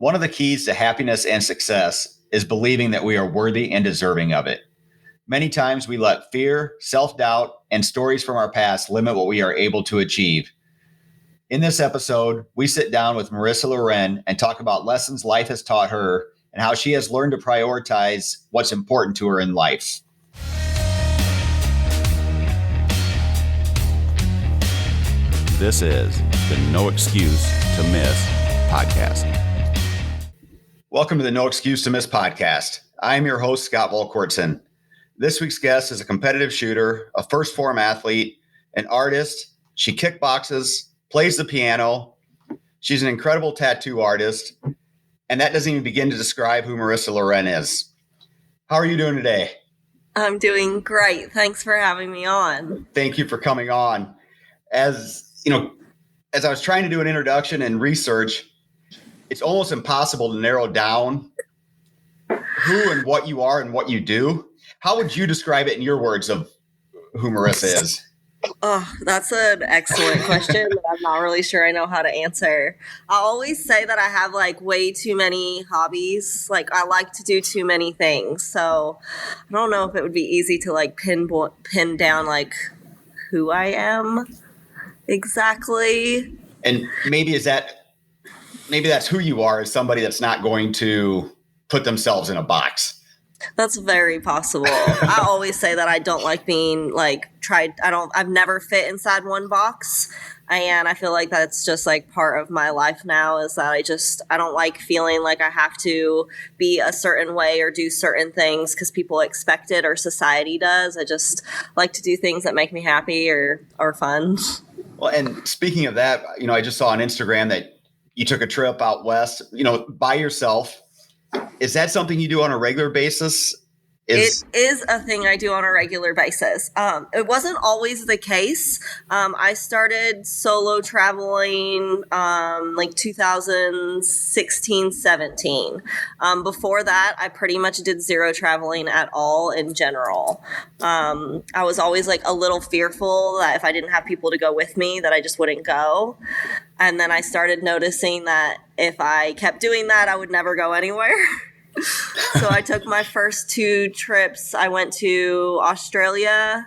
One of the keys to happiness and success is believing that we are worthy and deserving of it. Many times we let fear, self-doubt, and stories from our past limit what we are able to achieve. In this episode, we sit down with Marisa LaRen and talk about lessons life has taught her and how she has learned to prioritize what's important to her in life. This is the No Excuse to Miss podcast. Welcome to the No Excuse to Miss podcast. I'm your host, Scott Volkortson. This week's guest is a competitive shooter, a first form athlete, an artist. She kickboxes, plays the piano. She's an incredible tattoo artist. And that doesn't even begin to describe who Marisa LaRen is. How are you doing today? I'm doing great. Thanks for having me on. Thank you for coming on. As I was trying to do an introduction and research, it's almost impossible to narrow down who and what you are and what you do. How would you describe it in your words of who Marisa is? Oh, that's an excellent question that I'm not really sure I know how to answer. I always say that I have way too many hobbies. I like to do too many things. So I don't know if it would be easy to pin down who I am exactly. And maybe that's who you are, as somebody that's not going to put themselves in a box. That's very possible. I always say that I don't like being I've never fit inside one box. And I feel like that's just part of my life now, is that I don't like feeling like I have to be a certain way or do certain things because people expect it or society does. I just like to do things that make me happy or fun. Well, and speaking of that, I just saw on Instagram that you took a trip out west, by yourself. Is that something you do on a regular basis? It is a thing I do on a regular basis. It wasn't always the case. I started solo traveling 2016, 17. Before that, I pretty much did zero traveling at all in general. I was always a little fearful that if I didn't have people to go with me, that I just wouldn't go. And then I started noticing that if I kept doing that, I would never go anywhere. So I took my first 2 trips. I went to Australia,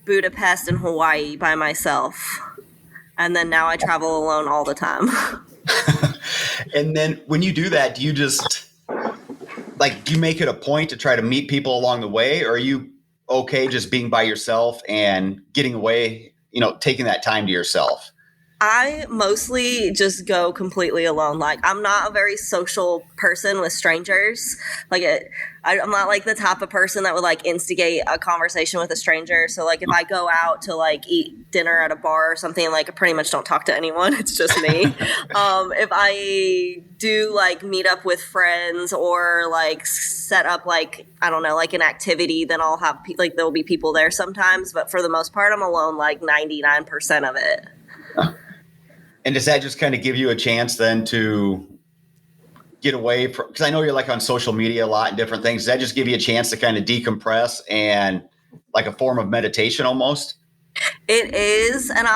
Budapest, and Hawaii by myself. And then now I travel alone all the time. And then when you do that, do you just do you make it a point to try to meet people along the way? Or are you okay just being by yourself and getting away, taking that time to yourself? I mostly just go completely alone. I'm not a very social person with strangers. I'm not the type of person that would instigate a conversation with a stranger. So if I go out to eat dinner at a bar or something, I pretty much don't talk to anyone. It's just me. If I do meet up with friends or set up an activity, then I'll have there'll be people there sometimes. But for the most part, I'm alone 99% of it. And does that just kind of give you a chance then to get away from, because I know you're on social media a lot and different things. Does that just give you a chance to kind of decompress and a form of meditation almost? It is. And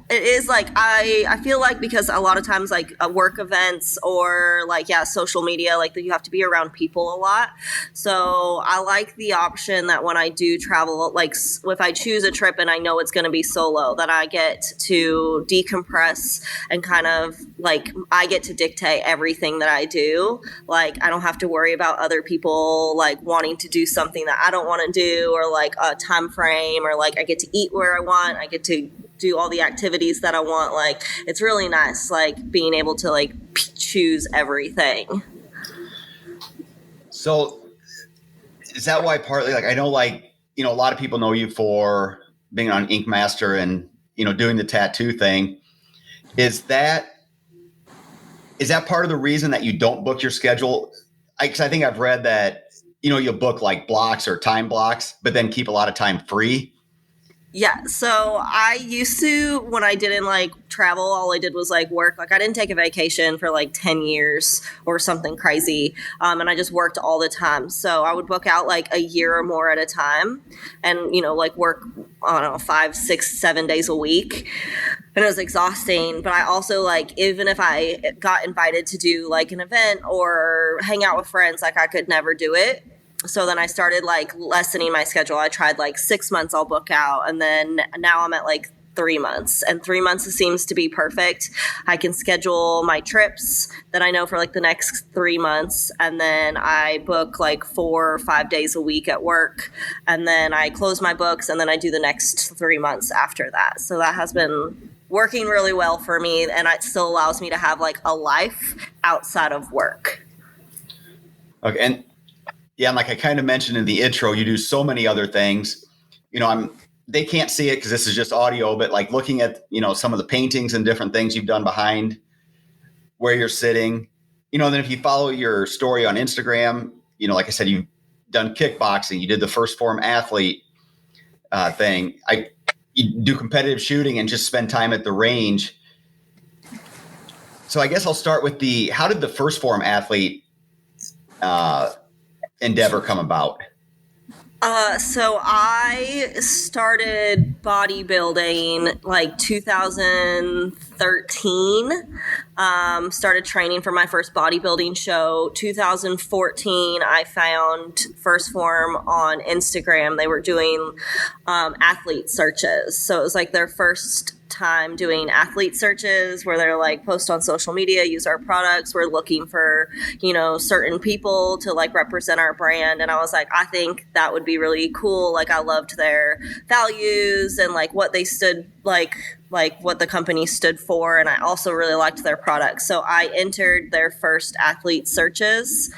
it is I feel because a lot of times work events or social media, you have to be around people a lot. So I like the option that when I do travel, if I choose a trip and I know it's going to be solo, that I get to decompress and kind of I get to dictate everything that I do. I don't have to worry about other people wanting to do something that I don't want to do, or a time frame, or I get to eat where I want. I get to do all the activities that I want. It's really nice, being able to choose everything. So is that why partly, I know, a lot of people know you for being on Ink Master and, doing the tattoo thing. Is that part of the reason that you don't book your schedule? Because I think I've read that, you'll book blocks or time blocks, but then keep a lot of time free. Yeah. So I used to, when I didn't travel, all I did was work. I didn't take a vacation for 10 years or something crazy. And I just worked all the time. So I would book out a year or more at a time and, work, I don't know, 5, 6, 7 days a week. and it was exhausting. But I also, like, even if I got invited to do like an event or hang out with friends, like I could never do it. So then I started like lessening my schedule. I tried like 6 months I'll book out, and then now I'm at like 3 months, and 3 months seems to be perfect. I can schedule my trips that I know for like the next 3 months, and then I book like 4 or 5 days a week at work, and then I close my books, and then I do the next 3 months after that. So that has been working really well for me, and it still allows me to have like a life outside of work. Okay. And yeah, like I kind of mentioned in the intro, you do so many other things. They can't see it because this is just audio, but like looking at, some of the paintings and different things you've done behind where you're sitting, then if you follow your story on Instagram, like I said, you've done kickboxing, you did the first form athlete thing. You do competitive shooting and just spend time at the range. So I guess I'll start with how did the first form athlete endeavor come about? So I started bodybuilding like 2013. Started training for my first bodybuilding show. 2014, I found First Form on Instagram. They were doing athlete searches. So it was like their first time doing athlete searches where they're like, post on social media, use our products, we're looking for certain people to like represent our brand. And I was like, I think that would be really cool. Like I loved their values and like what they stood like what the company stood for, and I also really liked their products. So I entered their first athlete searches,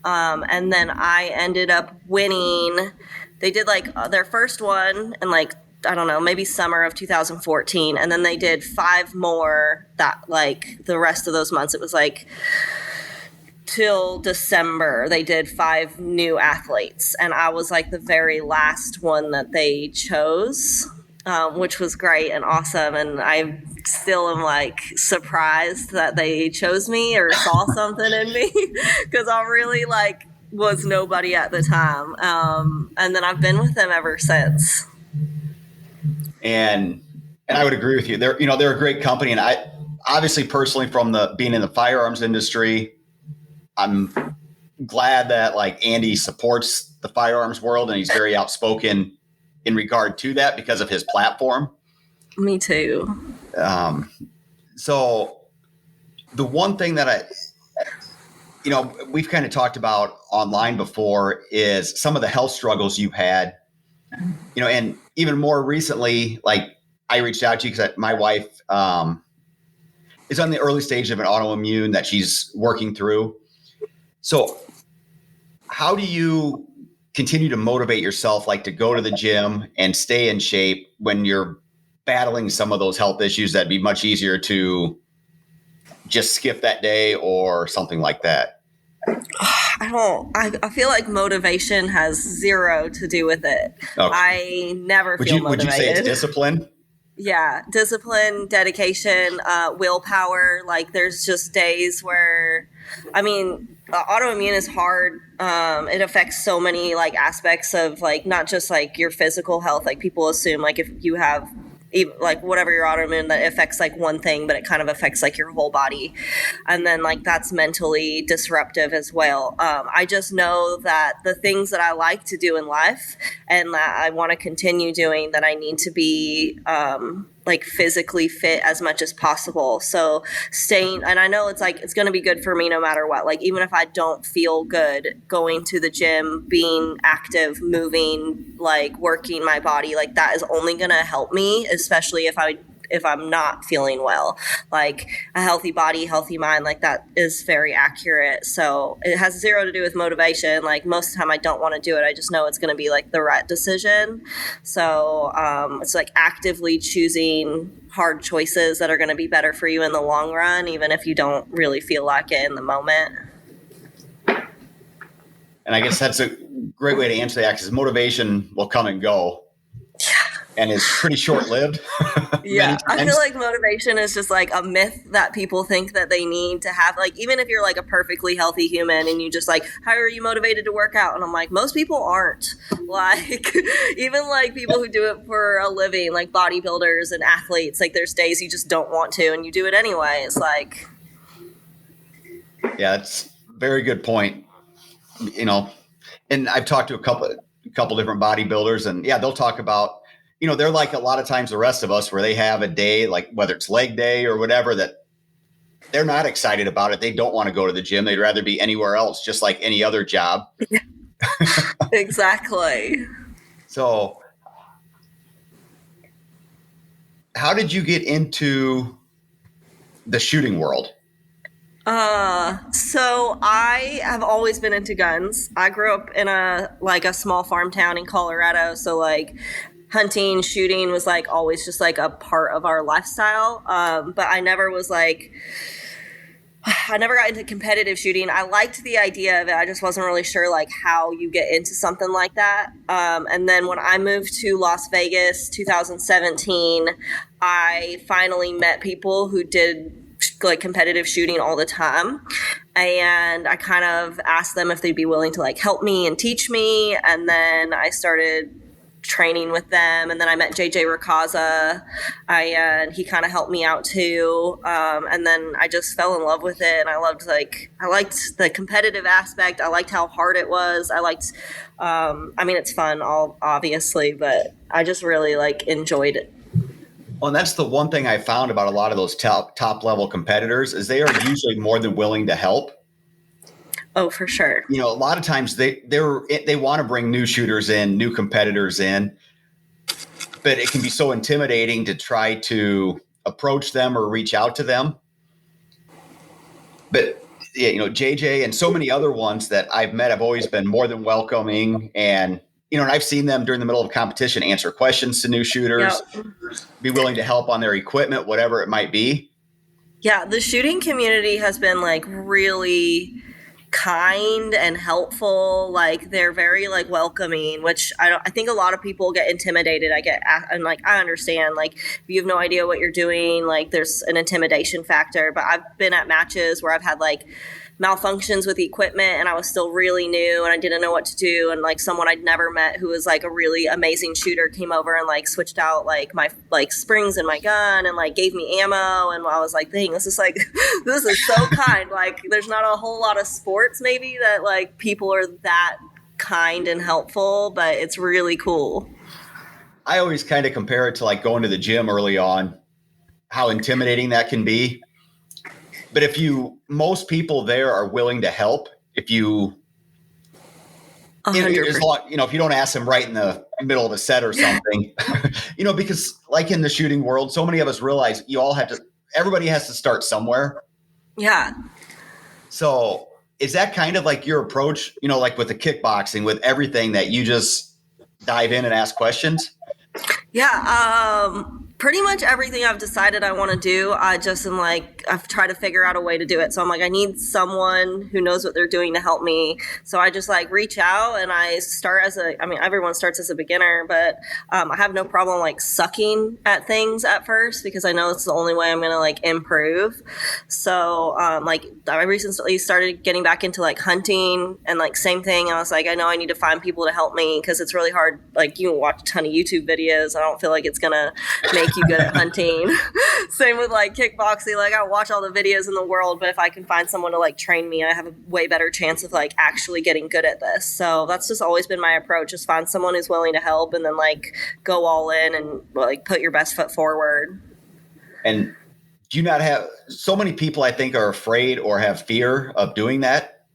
and then I ended up winning. They did like their first one and like, I don't know, maybe summer of 2014. And then they did 5 more that like the rest of those months. It was like till December, they did 5 new athletes. And I was like the very last one that they chose, which was great and awesome. And I still am like surprised that they chose me or saw something in me because I really like was nobody at the time. And then I've been with them ever since. And I would agree with you. They're a great company. And I obviously personally from being in the firearms industry, I'm glad that like Andy supports the firearms world and he's very outspoken in regard to that because of his platform. Me too. So the one thing that we've kind of talked about online before is some of the health struggles you've had, and even more recently, like I reached out to you because my wife is on the early stage of an autoimmune that she's working through. So how do you continue to motivate yourself, like to go to the gym and stay in shape when you're battling some of those health issues that'd be much easier to just skip that day or something like that? I feel like motivation has zero to do with it. Okay. I never feel motivated. Would you say it's discipline? Yeah. Discipline, dedication, willpower. Like there's just days where, autoimmune is hard. It affects so many like aspects of like, not just like your physical health. Like people assume like if you have like whatever your autoimmune, that affects like one thing, but it kind of affects like your whole body. And then like that's mentally disruptive as well. I just know that the things that I like to do in life and that I want to continue doing, that I need to be like physically fit as much as possible. So staying, and I know it's like, it's going to be good for me no matter what. Like, even if I don't feel good, going to the gym, being active, moving, like working my body, like that is only going to help me, especially if I'm not feeling well. Like a healthy body, healthy mind, like that is very accurate. So it has zero to do with motivation. Like most of the time I don't want to do it. I just know it's going to be like the right decision. So it's like actively choosing hard choices that are going to be better for you in the long run, even if you don't really feel like it in the moment. And I guess that's a great way to answer that, because motivation will come and go. Yeah. and is pretty short-lived. Yeah, I feel like motivation is just like a myth that people think that they need to have. Like, even if you're like a perfectly healthy human and you just like, how are you motivated to work out? And I'm like, most people aren't. Like, even like people who do it for a living, like bodybuilders and athletes, like there's days you just don't want to and you do it anyway. It's like, yeah, that's a very good point. You know, and I've talked to a couple different bodybuilders, and yeah, they'll talk about, you know, they're like a lot of times the rest of us where they have a day, like whether it's leg day or whatever, that they're not excited about it. They don't want to go to the gym. They'd rather be anywhere else, just like any other job. exactly. So how did you get into the shooting world? So I have always been into guns. I grew up in a small farm town in Colorado, so like hunting, shooting was like always just like a part of our lifestyle. But I never was like, I never got into competitive shooting. I liked the idea of it. I just wasn't really sure like how you get into something like that. And then when I moved to Las Vegas 2017, I finally met people who did like competitive shooting all the time, and I kind of asked them if they'd be willing to like help me and teach me, and then I started training with them, and then I met JJ Rakaza, and he kind of helped me out too, and then I just fell in love with it, and I liked the competitive aspect. I liked how hard it was. I liked it's fun, obviously, but I just really like enjoyed it. Well, and that's the one thing I found about a lot of those top level competitors is they are usually more than willing to help. Oh, for sure. You know, a lot of times they want to bring new shooters in, new competitors in, but it can be so intimidating to try to approach them or reach out to them. But yeah, you know, JJ and so many other ones that I've met have always been more than welcoming, and you know, and I've seen them during the middle of competition answer questions to new shooters, be willing to help on their equipment, whatever it might be. Yeah, the shooting community has been like really kind and helpful. Like they're very like welcoming, which I think a lot of people get intimidated. And like I understand, like if you have no idea what you're doing, like there's an intimidation factor. But I've been at matches where I've had like malfunctions with the equipment and I was still really new and I didn't know what to do, and like someone I'd never met who was like a really amazing shooter came over and like switched out like my like springs in my gun and like gave me ammo, and I was like, dang, this is like this is so kind. Like there's not a whole lot of sports maybe that like people are that kind and helpful, but it's really cool. I always kind of compare it to like going to the gym early on, how intimidating that can be. But most people there are willing to help. If you, 100%. If you don't ask them right in the middle of a set or something, because like in the shooting world, so many of us realize everybody has to start somewhere. Yeah. So is that kind of like your approach, like with the kickboxing, with everything that you just dive in and ask questions? Yeah, pretty much everything I've decided I want to do, I just am like, I've tried to figure out a way to do it. So I'm like, I need someone who knows what they're doing to help me. So I just like reach out and I start everyone starts as a beginner, but I have no problem like sucking at things at first because I know it's the only way I'm going to like improve. So I recently started getting back into like hunting and like same thing. I was like, I know I need to find people to help me because it's really hard. Like you can watch a ton of YouTube videos. I don't feel like it's going to make you good at hunting. Same with like kickboxing. Like I watch all the videos in the world, but if I can find someone to like train me, I have a way better chance of like actually getting good at this. So that's just always been my approach, is find someone who's willing to help and then like go all in and like put your best foot forward. And do you not have so many people I think are afraid or have fear of doing that?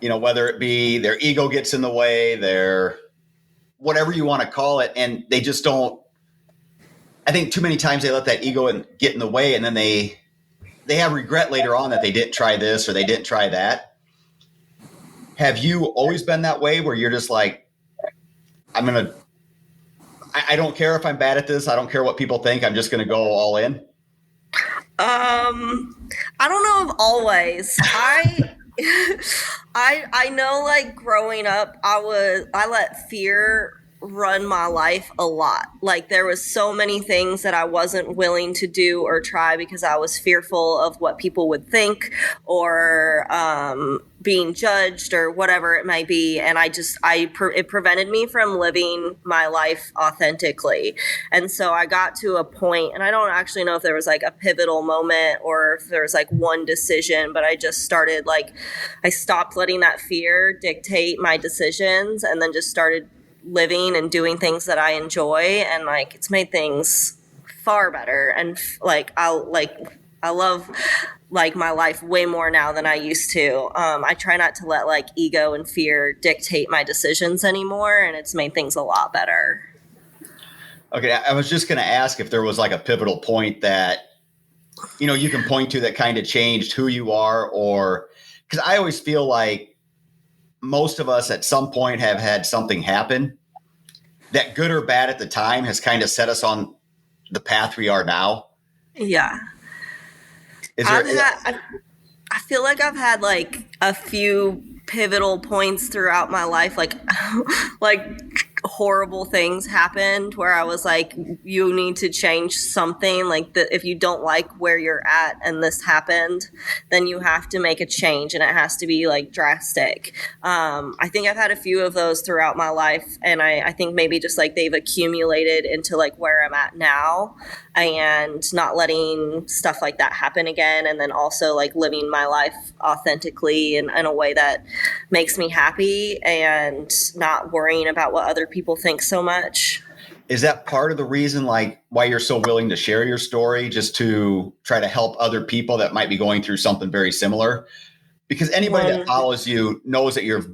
Whether it be their ego gets in the way, their whatever you want to call it, and they just don't. I think too many times they let that ego get in the way, and then they have regret later on that they didn't try this or they didn't try that. Have you always been that way where you're just like, I don't care if I'm bad at this. I don't care what people think. I'm just going to go all in. I don't know if always. I know like growing up, I let fear run my life a lot. Like there was so many things that I wasn't willing to do or try because I was fearful of what people would think or being judged or whatever it might be. And it prevented me from living my life authentically. And so I got to a point, and I don't actually know if there was like a pivotal moment or if there was like one decision, but I just started I stopped letting that fear dictate my decisions and then just started living and doing things that I enjoy, and like it's made things far better. And I love like my life way more now than I used to. I try not to let like ego and fear dictate my decisions anymore, and it's made things a lot better. Okay, I was just going to ask if there was like a pivotal point that you can point to that kind of changed who you are, or because I always feel like most of us at some point have had something happen that, good or bad at the time, has kind of set us on the path we are now. Yeah. I feel like I've had like a few pivotal points throughout my life, like horrible things happened where I was like, you need to change something. Like if you don't like where you're at and this happened, then you have to make a change, and it has to be like drastic. I think I've had a few of those throughout my life, and I think maybe just like they've accumulated into like where I'm at now, and not letting stuff like that happen again. And then also like living my life authentically in a way that makes me happy and not worrying about what other people think so much. Is that part of the reason like why you're so willing to share your story, just to try to help other people that might be going through something very similar? Because anybody that follows you knows that you're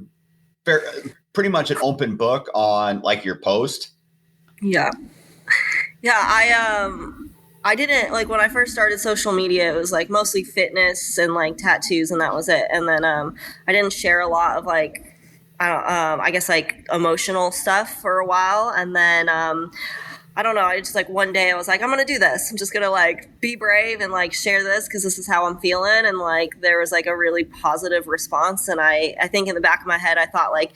pretty much an open book on like your post. Yeah. Yeah, I didn't like when I first started social media, it was like mostly fitness and like tattoos, and that was it. And then I didn't share a lot of like I guess like emotional stuff for a while. And then I don't know, I just like one day I was like, I'm gonna do this. I'm just gonna like be brave and like share this because this is how I'm feeling. And like there was like a really positive response. And I think in the back of my head I thought like,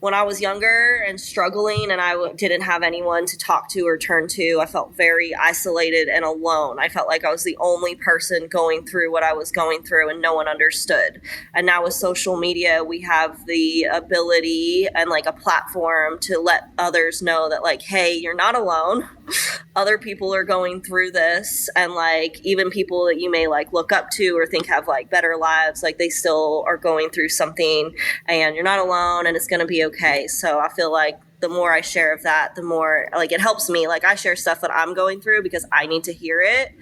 when I was younger and struggling and I didn't have anyone to talk to or turn to, I felt very isolated and alone. I felt like I was the only person going through what I was going through and no one understood. And now with social media, we have the ability and like a platform to let others know that like, hey, you're not alone. Other people are going through this, and like even people that you may like look up to or think have like better lives, like they still are going through something, and you're not alone, and it's going to be okay. So I feel like the more I share of that, the more like it helps me. Like I share stuff that I'm going through because I need to hear it,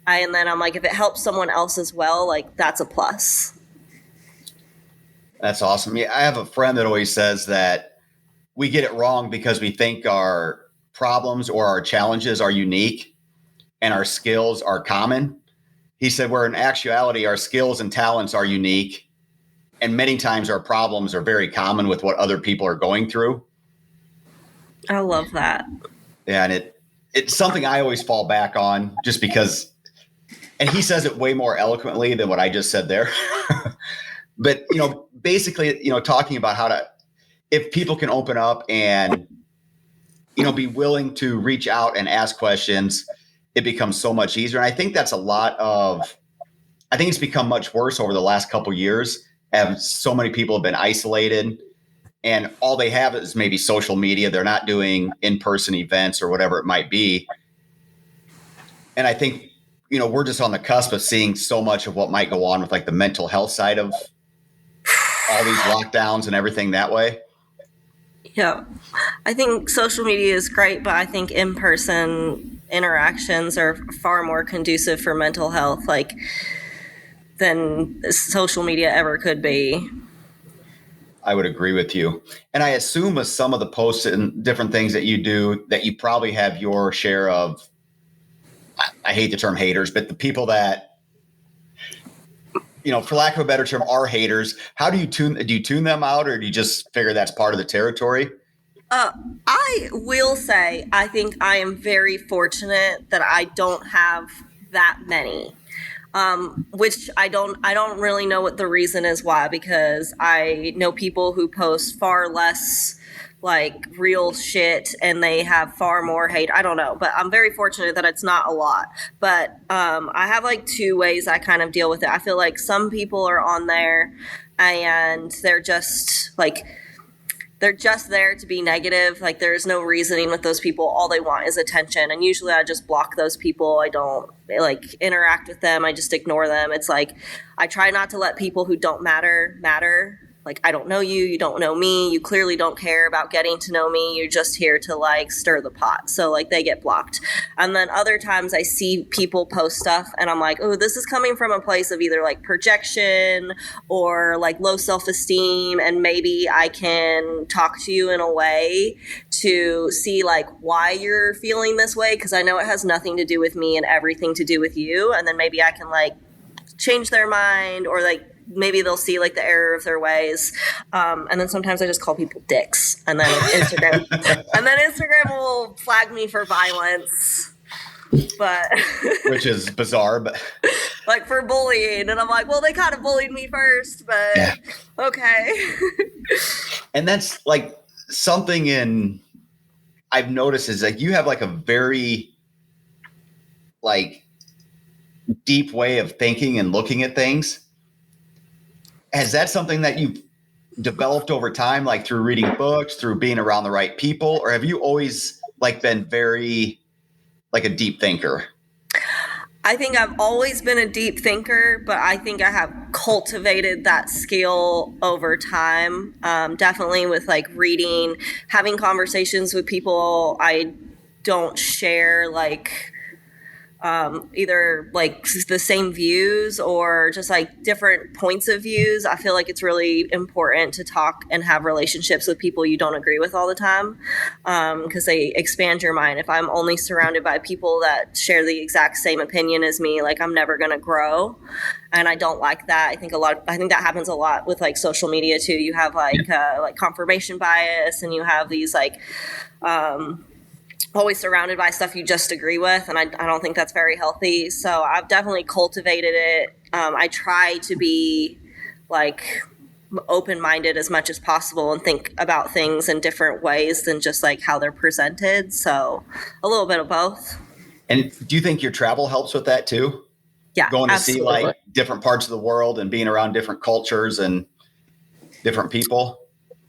and then I'm like, if it helps someone else as well, like that's a plus. That's awesome. Yeah, I have a friend that always says that we get it wrong because we think our problems or our challenges are unique and our skills are common. He said, where in actuality, our skills and talents are unique, and many times our problems are very common with what other people are going through. I love that. Yeah, and it's something I always fall back on just because, and he says it way more eloquently than what I just said there. But, basically, talking about how to, if people can open up and, be willing to reach out and ask questions, it becomes so much easier. And I think that's I think it's become much worse over the last couple of years, as so many people have been isolated and all they have is maybe social media. They're not doing in-person events or whatever it might be. And I think, we're just on the cusp of seeing so much of what might go on with like the mental health side of all these lockdowns and everything that way. Yeah. I think social media is great, but I think in-person interactions are far more conducive for mental health, like than social media ever could be. I would agree with you. And I assume with some of the posts and different things that you do, that you probably have your share of, I hate the term haters, but the people that, for lack of a better term, are haters. How do you tune them out, or do you just figure that's part of the territory? I will say, I think I am very fortunate that I don't have that many. which I don't really know what the reason is why, because I know people who post far less like real shit and they have far more hate. I don't know, but I'm very fortunate that it's not a lot. But I have like two ways I kind of deal with it. I feel like some people are on there and they're just there to be negative. Like there's no reasoning with those people. All they want is attention. And usually I just block those people. I don't like interact with them. I just ignore them. It's like I try not to let people who don't matter. Like, I don't know you, you don't know me, you clearly don't care about getting to know me, you're just here to like stir the pot. So like they get blocked. And then other times I see people post stuff and I'm like, oh, this is coming from a place of either like projection or like low self-esteem, and maybe I can talk to you in a way to see like why you're feeling this way, because I know it has nothing to do with me and everything to do with you. And then maybe I can like change their mind, or like maybe they'll see like the error of their ways. And then sometimes I just call people dicks, and then Instagram will flag me for violence, but which is bizarre, but like for bullying. And I'm like, well, they kind of bullied me first, but yeah. Okay. And that's like something I've noticed is like you have like a very like deep way of thinking and looking at things. Has that something that you've developed over time, like through reading books, through being around the right people, or have you always like been very like a deep thinker? I think I've always been a deep thinker, but I think I have cultivated that skill over time. Definitely with like reading, having conversations with people I don't share like either like the same views or just like different points of views. I feel like it's really important to talk and have relationships with people you don't agree with all the time, because they expand your mind. If I'm only surrounded by people that share the exact same opinion as me, like I'm never going to grow. And I don't like that. I think that happens a lot with like social media too. You have like confirmation bias, and you have these like always surrounded by stuff you just agree with, and I don't think that's very healthy. So I've definitely cultivated it. I try to be like open-minded as much as possible and think about things in different ways than just like how they're presented. So a little bit of both. And do you think your travel helps with that too? Yeah, going to absolutely. See like different parts of the world and being around different cultures and different people?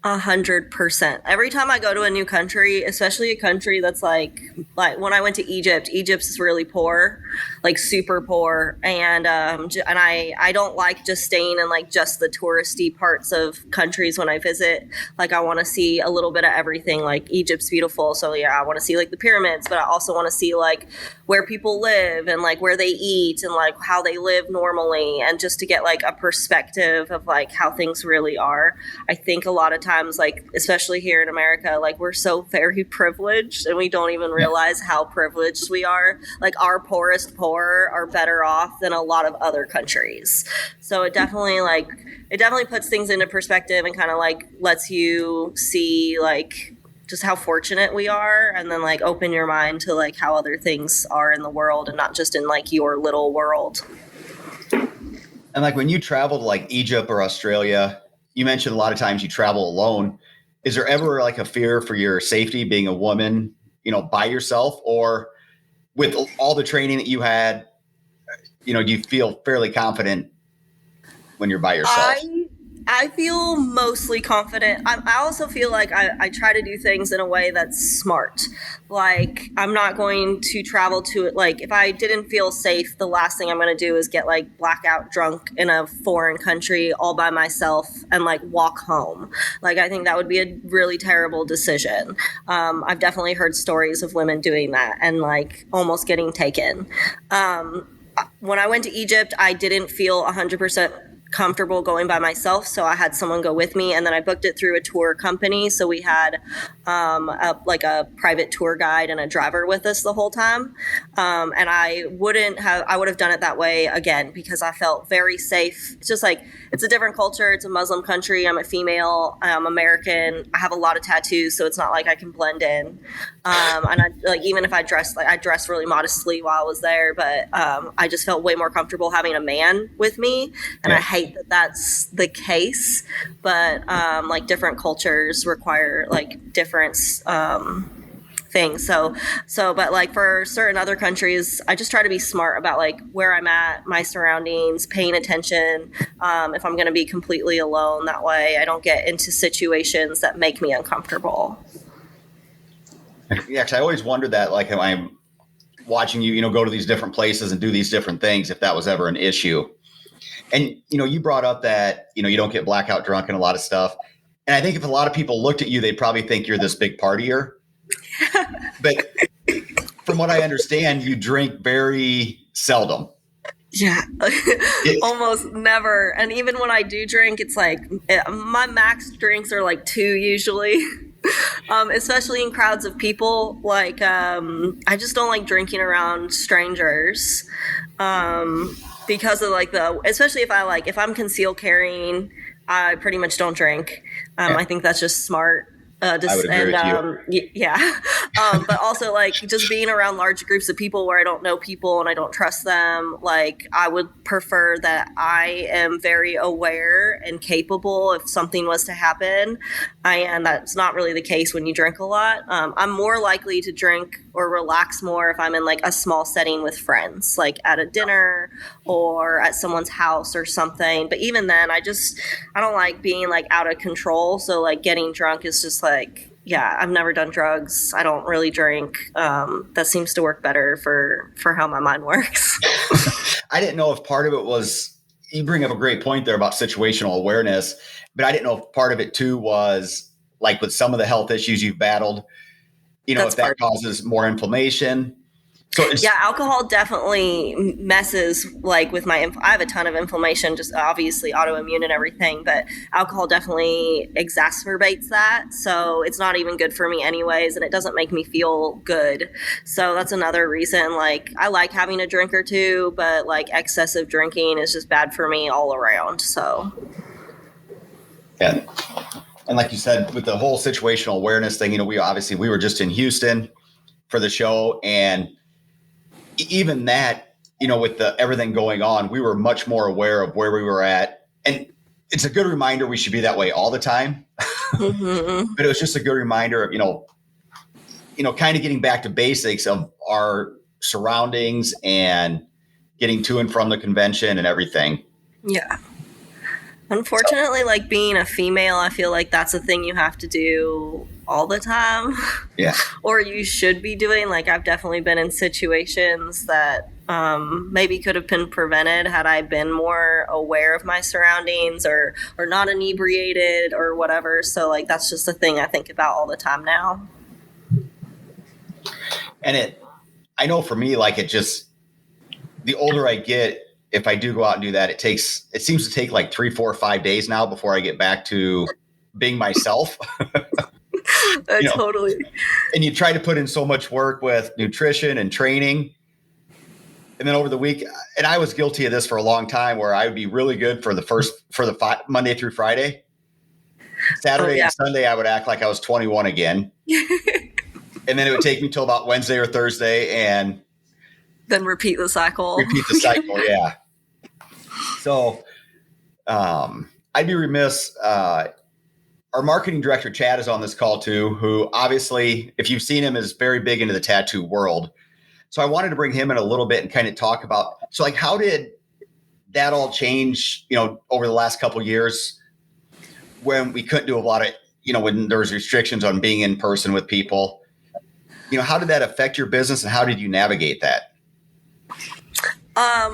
100%. Every time I go to a new country, especially a country that's like when I went to Egypt is really poor, like super poor, and I don't like just staying in like just the touristy parts of countries when I visit. Like I want to see a little bit of everything. Like Egypt's beautiful, so yeah, I want to see like the pyramids, but I also want to see like where people live and like where they eat and like how they live normally, and just to get like a perspective of like how things really are. I think a lot of times, like especially here in America, like we're so very privileged and we don't even realize how privileged we are. Like our poorest poor are better off than a lot of other countries. So it definitely puts things into perspective and kind of like lets you see like just how fortunate we are, and then like open your mind to like how other things are in the world and not just in like your little world. And like when you travel to like Egypt or Australia, you mentioned a lot of times you travel alone. Is there ever like a fear for your safety being a woman, by yourself, or with all the training that you had, do you feel fairly confident when you're by yourself? I feel mostly confident. I also feel like I try to do things in a way that's smart. Like I'm not going to travel to it. Like if I didn't feel safe, the last thing I'm going to do is get like blackout drunk in a foreign country all by myself and like walk home. Like I think that would be a really terrible decision. I've definitely heard stories of women doing that and like almost getting taken. When I went to Egypt, I didn't feel 100% comfortable going by myself, so I had someone go with me, and then I booked it through a tour company, so we had a private tour guide and a driver with us the whole time, and I would have done it that way again because I felt very safe. It's just like, it's a different culture, it's a Muslim country, I'm a female, I'm American, I have a lot of tattoos, so it's not like I can blend in, and even if I dressed really modestly while I was there, but I just felt way more comfortable having a man with me, and I hate that that's the case, but like different cultures require like different things. So but like for certain other countries, I just try to be smart about like where I'm at, my surroundings, paying attention. If I'm going to be completely alone, that way I don't get into situations that make me uncomfortable. Yeah, because I always wondered that, like, when I'm watching you, go to these different places and do these different things, if that was ever an issue. And, you brought up that, you don't get blackout drunk and a lot of stuff. And I think if a lot of people looked at you, they'd probably think you're this big partier. But from what I understand, you drink very seldom. Yeah, almost never. And even when I do drink, it's like my max drinks are like 2 usually. Especially in crowds of people. Like, I just don't like drinking around strangers. Because of like especially if I'm concealed carrying, I pretty much don't drink. I think that's just smart. I would agree with you. Yeah. But also like just being around large groups of people where I don't know people and I don't trust them. Like, I would prefer that I am very aware and capable if something was to happen. And that's not really the case when you drink a lot. I'm more likely to drink or relax more if I'm in like a small setting with friends, like at a dinner or at someone's house or something. But even then, I don't like being like out of control. So like getting drunk is just like, yeah, I've never done drugs. I don't really drink. That seems to work better for how my mind works. I didn't know if part of it was, you bring up a great point there about situational awareness, but I didn't know if part of it too was like with some of the health issues you've battled, if that causes more inflammation. So alcohol definitely messes like with I have a ton of inflammation, just obviously autoimmune and everything, but alcohol definitely exacerbates that. So it's not even good for me anyways, and it doesn't make me feel good. So that's another reason. Like, I like having a drink or two, but like excessive drinking is just bad for me all around. So yeah. And like you said, with the whole situational awareness thing, we were just in Houston for the show, and even that, with everything going on, we were much more aware of where we were at. And it's a good reminder we should be that way all the time. Mm-hmm. But it was just a good reminder of, kind of getting back to basics of our surroundings and getting to and from the convention and everything. Yeah. Unfortunately, like being a female, I feel like that's a thing you have to do all the time. Yeah. Or you should be doing. Like, I've definitely been in situations that maybe could have been prevented had I been more aware of my surroundings or not inebriated or whatever. So like, that's just a thing I think about all the time now. And I know for me, like, the older I get, if I do go out and do that, it seems to take like 3, 4, 5 days now before I get back to being myself. Totally. And you try to put in so much work with nutrition and training. And then over the week, and I was guilty of this for a long time, where I would be really good for the Monday through Friday. Saturday and Sunday, I would act like I was 21 again. And then it would take me till about Wednesday or Thursday, and then repeat the cycle. Yeah. So I'd be remiss. Our marketing director, Chad, is on this call too, who obviously, if you've seen him, is very big into the tattoo world. So I wanted to bring him in a little bit and kind of talk about, so like, how did that all change, over the last couple of years when we couldn't do a lot of, when there was restrictions on being in person with people, how did that affect your business and how did you navigate that?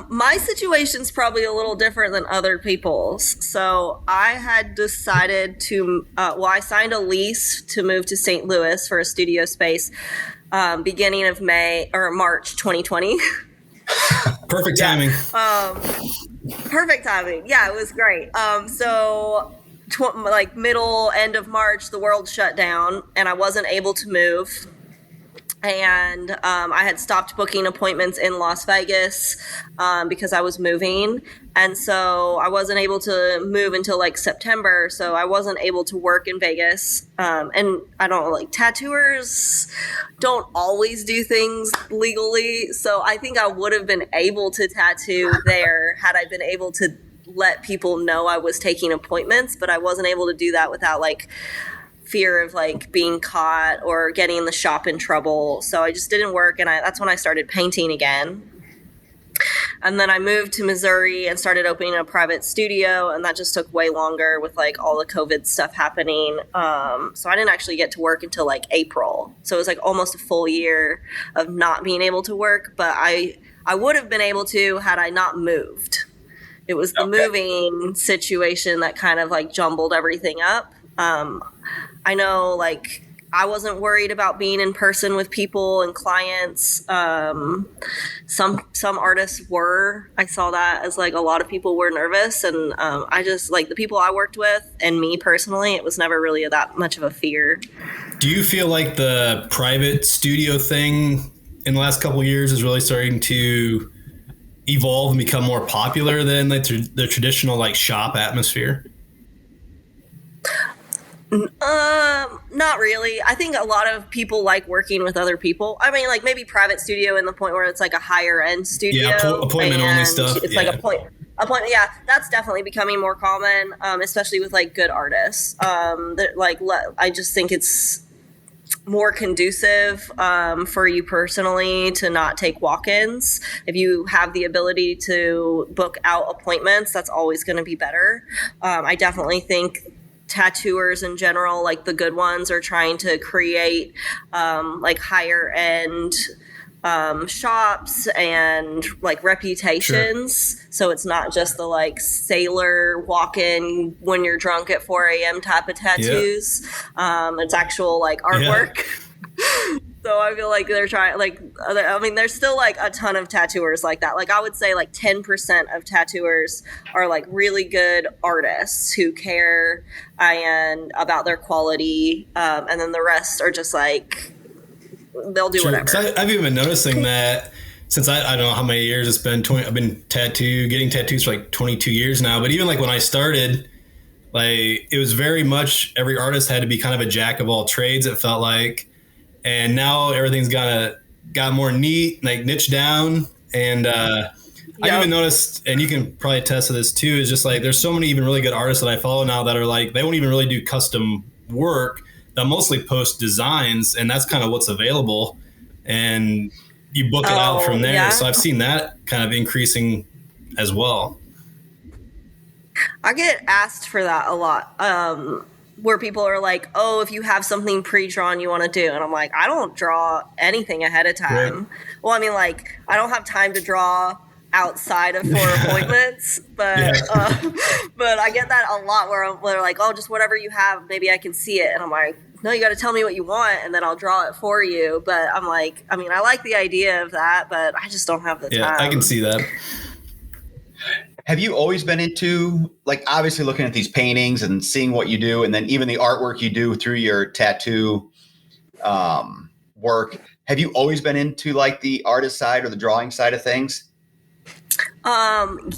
My situation's probably a little different than other people's. So I had decided to, I signed a lease to move to St. Louis for a studio space beginning of March 2020. Perfect timing. Perfect timing. Yeah, it was great. Like middle end of March, the world shut down, and I wasn't able to move. And I had stopped booking appointments in Las Vegas because I was moving, and so I wasn't able to move until like September. So I wasn't able to work in Vegas. And I don't like tattooers don't always do things legally, so I think I would have been able to tattoo there had I been able to let people know I was taking appointments, but I wasn't able to do that without like fear of like being caught or getting the shop in trouble. So I just didn't work, and that's when I started painting again. And then I moved to Missouri and started opening a private studio, and that just took way longer with like all the COVID stuff happening. So I didn't actually get to work until like April. So it was like almost a full year of not being able to work, but I would have been able to had I not moved. It was the moving situation that kind of like jumbled everything up. I know, like, I wasn't worried about being in person with people and clients. Some artists were. I saw that as like a lot of people were nervous, and I just like the people I worked with and me personally, it was never really that much of a fear. Do you feel like the private studio thing in the last couple of years is really starting to evolve and become more popular than like the traditional like shop atmosphere? Not really. I think a lot of people like working with other people. I mean, like maybe private studio in the point where it's like a higher end studio. Yeah, appointment only stuff. It's like appointment. Yeah, that's definitely becoming more common, especially with like good artists. I just think it's more conducive for you personally to not take walk-ins. If you have the ability to book out appointments, that's always going to be better. I definitely think tattooers in general, like the good ones, are trying to create like higher end shops and like reputations. Sure. So it's not just the like sailor walk in when you're drunk at 4 a.m. type of tattoos. Yeah. It's actual like artwork. Yeah. So I feel like they're trying, like, I mean, there's still like a ton of tattooers like that. Like I would say like 10% of tattooers are like really good artists who care and about their quality. And then the rest are just like, they'll do whatever. I've even been noticing that since I don't know how many years it's been. I've been getting tattoos for like 22 years now. But even like when I started, like it was very much every artist had to be kind of a jack of all trades. It felt like. And now everything's got more neat, like niche down. And I even noticed, and you can probably attest to this too, is just like there's so many even really good artists that I follow now that are like, they won't even really do custom work. They'll mostly post designs, and that's kind of what's available. And you book it out from there. Yeah. So I've seen that kind of increasing as well. I get asked for that a lot. Where people are like, oh, if you have something pre-drawn you want to do. And I'm like, I don't draw anything ahead of time. Right. Well, I mean, like, I don't have time to draw outside of 4 appointments, but but I get that a lot where they're like, oh, just whatever you have, maybe I can see it. And I'm like, no, you got to tell me what you want, and then I'll draw it for you. But I'm like, I mean, I like the idea of that, but I just don't have the time. Yeah, I can see that. Have you always been into, like, obviously looking at these paintings and seeing what you do, and then even the artwork you do through your tattoo work? Have you always been into like the artist side or the drawing side of things?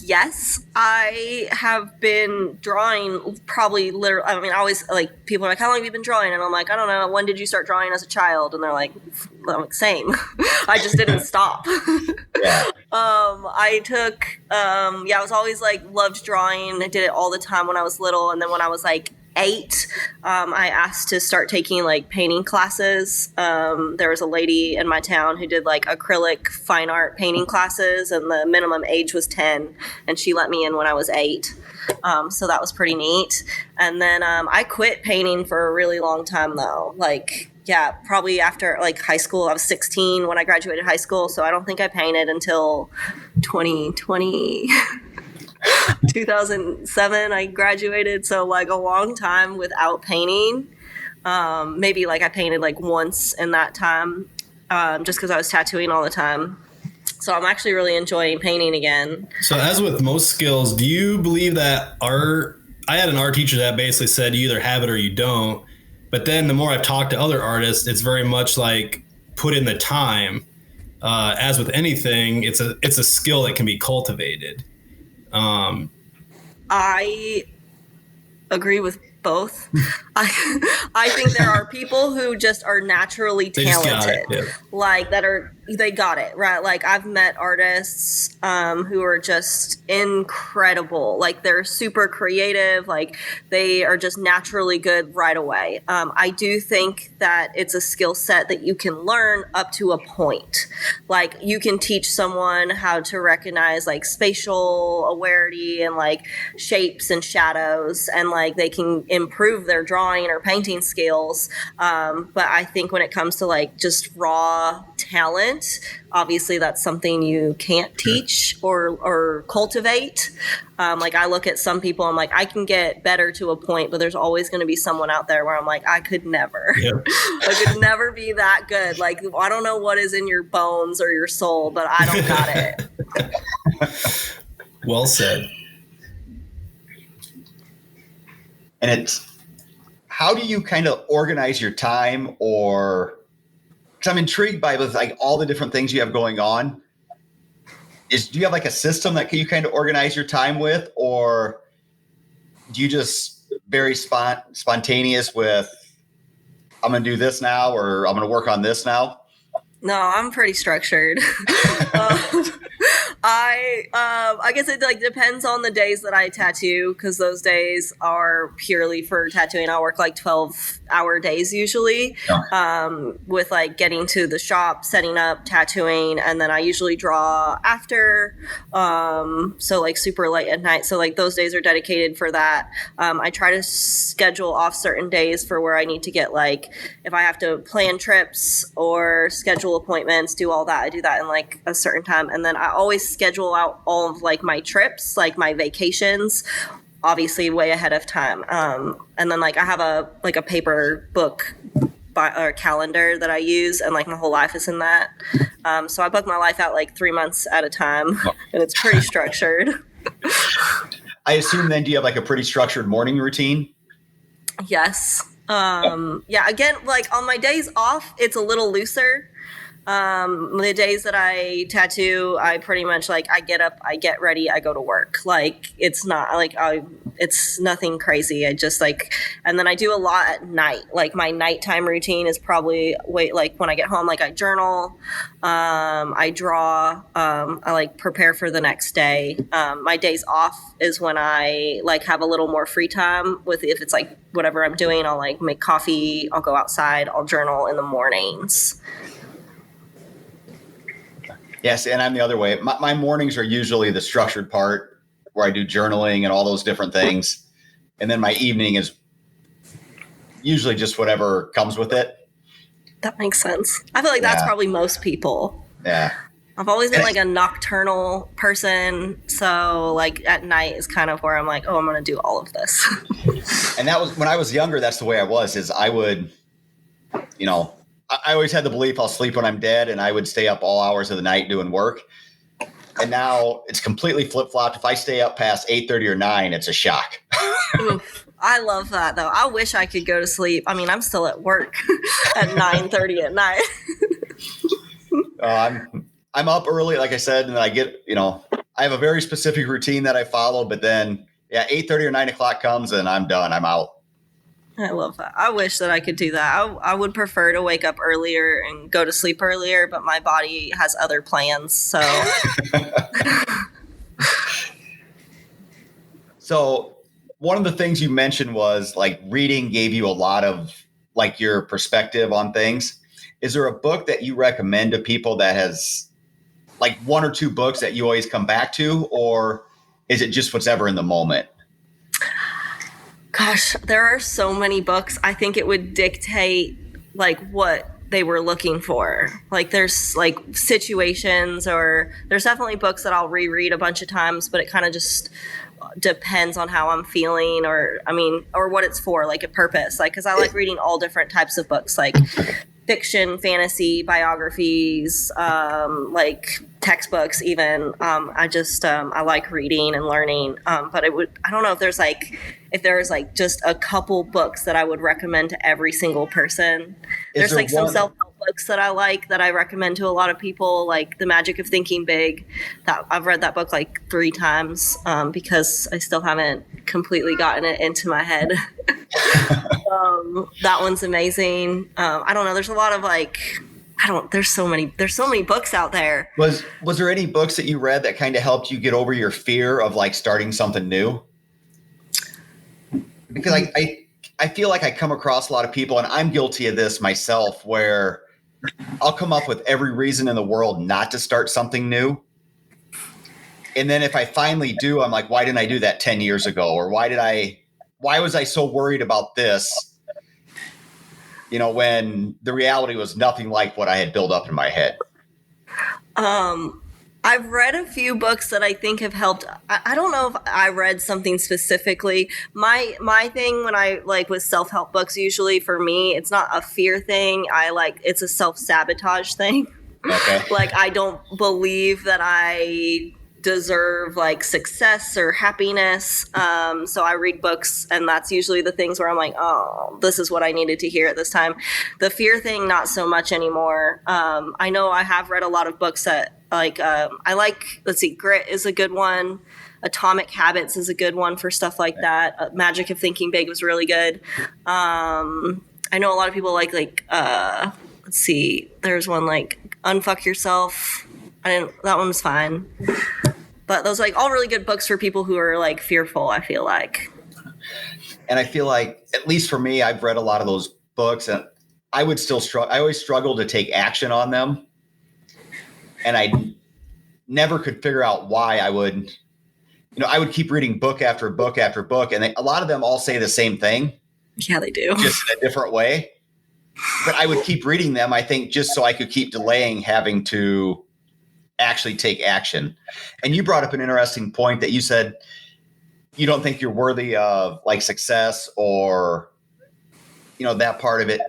Yes, I have been drawing probably literally. I mean, I always like people are like, how long have you been drawing? And I'm like, I don't know. When did you start drawing as a child? And they're like, I'm like, same. I just didn't stop. Yeah. I took, I was always like loved drawing. I did it all the time when I was little. And then when I was like 8, I asked to start taking like painting classes. There was a lady in my town who did like acrylic fine art painting classes, and the minimum age was 10, and she let me in when I was 8. So that was pretty neat. And then I quit painting for a really long time though. Like, yeah, probably after like high school. I was 16 when I graduated high school, so I don't think I painted until 2020. 2007 I graduated, so like a long time without painting. Maybe like I painted like once in that time, just because I was tattooing all the time. So I'm actually really enjoying painting again. So as with most skills, do you believe that art, I had an art teacher that basically said you either have it or you don't. But then the more I've talked to other artists, it's very much like put in the time. As with anything, it's a skill that can be cultivated. I agree with both. I think there are people who just are naturally talented, like they got it right. Like I've met artists who are just incredible. Like they're super creative. Like they are just naturally good right away. I do think that it's a skill set that you can learn up to a point. Like you can teach someone how to recognize like spatial awareness and like shapes and shadows, and like they can improve their drawing or painting skills. But I think when it comes to like just raw talent, obviously that's something you can't teach or cultivate. Like I look at some people, I'm like, I can get better to a point, but there's always going to be someone out there where I'm like, I could never. Yep. I could never be that good. Like I don't know what is in your bones or your soul, but I don't got it. Well said. And it's, how do you kind of organize your time? Or because I'm intrigued by like all the different things you have going on. Do you have like a system that you kind of organize your time with, or do you just very spontaneous with, I'm going to do this now, or I'm going to work on this now? No, I'm pretty structured. I guess it like depends on the days that I tattoo, because those days are purely for tattooing. I work like 12-hour days usually, with like getting to the shop, setting up, tattooing, and then I usually draw after. So like super late at night. So like those days are dedicated for that. I try to schedule off certain days for where I need to get, like if I have to plan trips or schedule appointments, do all that. I do that in like a certain time, and then I always schedule out all of like my trips, like my vacations, obviously way ahead of time. And then like I have a paper book or calendar that I use, and like my whole life is in that. So I book my life out like 3 months at a time, and it's pretty structured. I assume then, do you have like a pretty structured morning routine? Yes. Yeah, again, like on my days off, it's a little looser. The days that I tattoo, I pretty much like, I get up, I get ready, I go to work. Like, it's not like, it's nothing crazy. I just like, and then I do a lot at night. Like my nighttime routine is probably like when I get home, like I journal, I draw, I like prepare for the next day. My days off is when I like have a little more free time with, if it's like whatever I'm doing, I'll like make coffee, I'll go outside, I'll journal in the mornings. Yes, and I'm the other way. My mornings are usually the structured part where I do journaling and all those different things. And then my evening is usually just whatever comes with it. That makes sense. I feel like that's probably most people. Yeah. I've always been like a nocturnal person. So like at night is kind of where I'm like, oh, I'm going to do all of this. And that was when I was younger. That's the way I was, is I would, I always had the belief I'll sleep when I'm dead, and I would stay up all hours of the night doing work. And now it's completely flip-flopped. If I stay up past 8:30 or 9, it's a shock. Oof, I love that, though. I wish I could go to sleep. I mean, I'm still at work at 9:30 at night. I'm up early, like I said, and I get, I have a very specific routine that I follow. But then, 8:30 or 9 o'clock comes, and I'm done. I'm out. I love that. I wish that I could do that. I would prefer to wake up earlier and go to sleep earlier, but my body has other plans. So, So one of the things you mentioned was like reading gave you a lot of like your perspective on things. Is there a book that you recommend to people that has like one or two books that you always come back to, or is it just what's ever in the moment? gosh, there are so many books. I think it would dictate like what they were looking for. Like there's like situations, or there's definitely books that I'll reread a bunch of times, but it kind of just depends on how I'm feeling, or what it's for, like a purpose. Like, cause I like reading all different types of books. Like fiction, fantasy, biographies, like textbooks even. I like reading and learning. But I don't know if there's just a couple books that I would recommend to every single person. There's like some self-help books that I like that I recommend to a lot of people, like The Magic of Thinking Big. That I've read that book like 3 times because I still haven't completely gotten it into my head. That one's amazing. I don't know. There's a lot of there's so many books out there. Was there any books that you read that kind of helped you get over your fear of like starting something new? Because I feel like I come across a lot of people, and I'm guilty of this myself, where I'll come up with every reason in the world not to start something new. And then if I finally do, I'm like, why didn't I do that 10 years ago? Or why was I so worried about this? When the reality was nothing like what I had built up in my head. I've read a few books that I think have helped. I don't know if I read something specifically. My thing when I with self-help books, usually for me, it's not a fear thing. It's a self-sabotage thing. Okay. I don't believe that I deserve success or happiness. So I read books, and that's usually the things where I'm like, oh, this is what I needed to hear at this time. The fear thing, not so much anymore. I know I have read a lot of books that let's see, Grit is a good one. Atomic Habits is a good one for stuff like that. Magic of Thinking Big was really good. I know a lot of people let's see, there's one Unfuck Yourself. That one was fine. But those are all really good books for people who are fearful, I feel like. And I feel like, at least for me, I've read a lot of those books, and I would still struggle. I always struggle to take action on them. And I never could figure out why I would keep reading book after book after book. And a lot of them all say the same thing. Yeah, they do. Just in a different way. But I would keep reading them, I think, just so I could keep delaying having to actually take action. And you brought up an interesting point that you said you don't think you're worthy of success or, that part of it.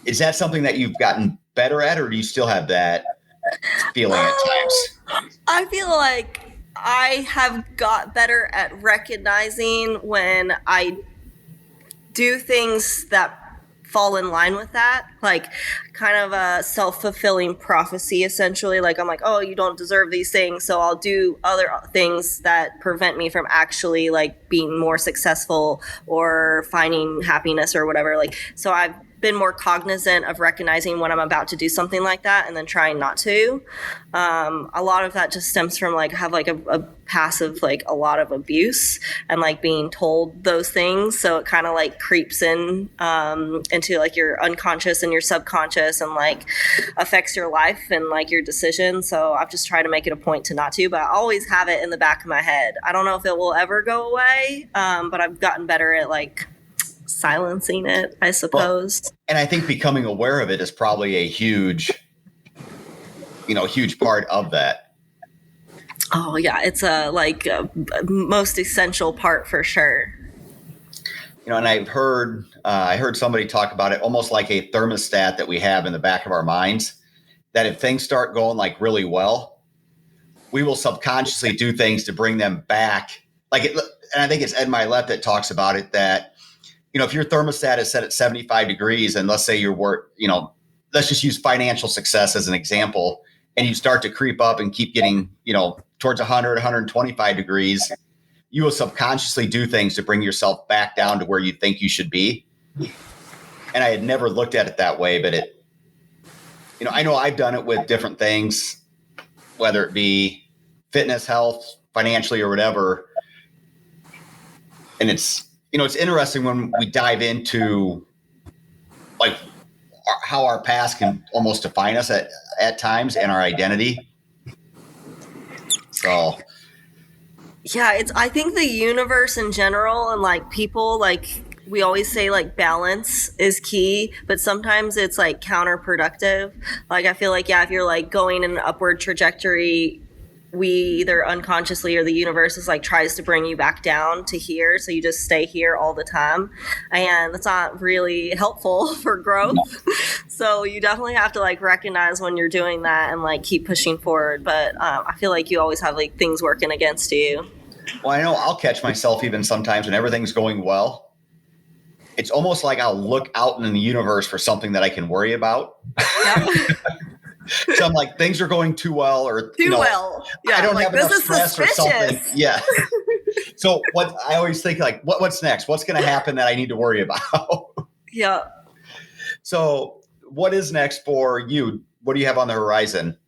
Is that something that you've gotten better at, or do you still have that feeling at times? I feel like I have got better at recognizing when I do things that fall in line with that, kind of a self-fulfilling prophecy, essentially. I'm like, oh, you don't deserve these things, so I'll do other things that prevent me from actually being more successful or finding happiness or whatever. So I've been more cognizant of recognizing when I'm about to do something like that and then trying not to. A lot of that just stems from I have a past of a lot of abuse and being told those things, so it kind of creeps in into your unconscious and your subconscious and affects your life and your decisions. So I've just tried to make it a point to not to, but I always have it in the back of my head. I don't know if it will ever go away, but I've gotten better at silencing it, I suppose. Well, and I think becoming aware of it is probably a huge part of that. Oh yeah, it's a most essential part for sure. And I heard somebody talk about it almost like a thermostat that we have in the back of our minds, that if things start going really well, we will subconsciously do things to bring them back. And I think it's Ed Milet that talks about it, that if your thermostat is set at 75 degrees, and let's say let's just use financial success as an example, and you start to creep up and keep getting, towards 100, 125 degrees, you will subconsciously do things to bring yourself back down to where you think you should be. And I had never looked at it that way, but I know I've done it with different things, whether it be fitness, health, financially, or whatever. And it's interesting when we dive into how our past can almost define us at times, and our identity. So yeah, I think the universe in general and people, we always say balance is key, but sometimes it's counterproductive. I feel if you're going in an upward trajectory, we either unconsciously or the universe is like tries to bring you back down to here, so you just stay here all the time, and that's not really helpful for growth. So you definitely have to like recognize when you're doing that and like keep pushing forward. But I feel like you always have like things working against you. Well, I know I'll catch myself even sometimes when everything's going well. It's almost like I'll look out in the universe for something that I can worry about. Yep. So I'm like, things are going too well, or well. Yeah, I don't like, have enough stress suspicious. or something. Yeah. So what I always think, like, what's next? What's going to happen that I need to worry about? Yeah. So what is next for you? What do you have on the horizon?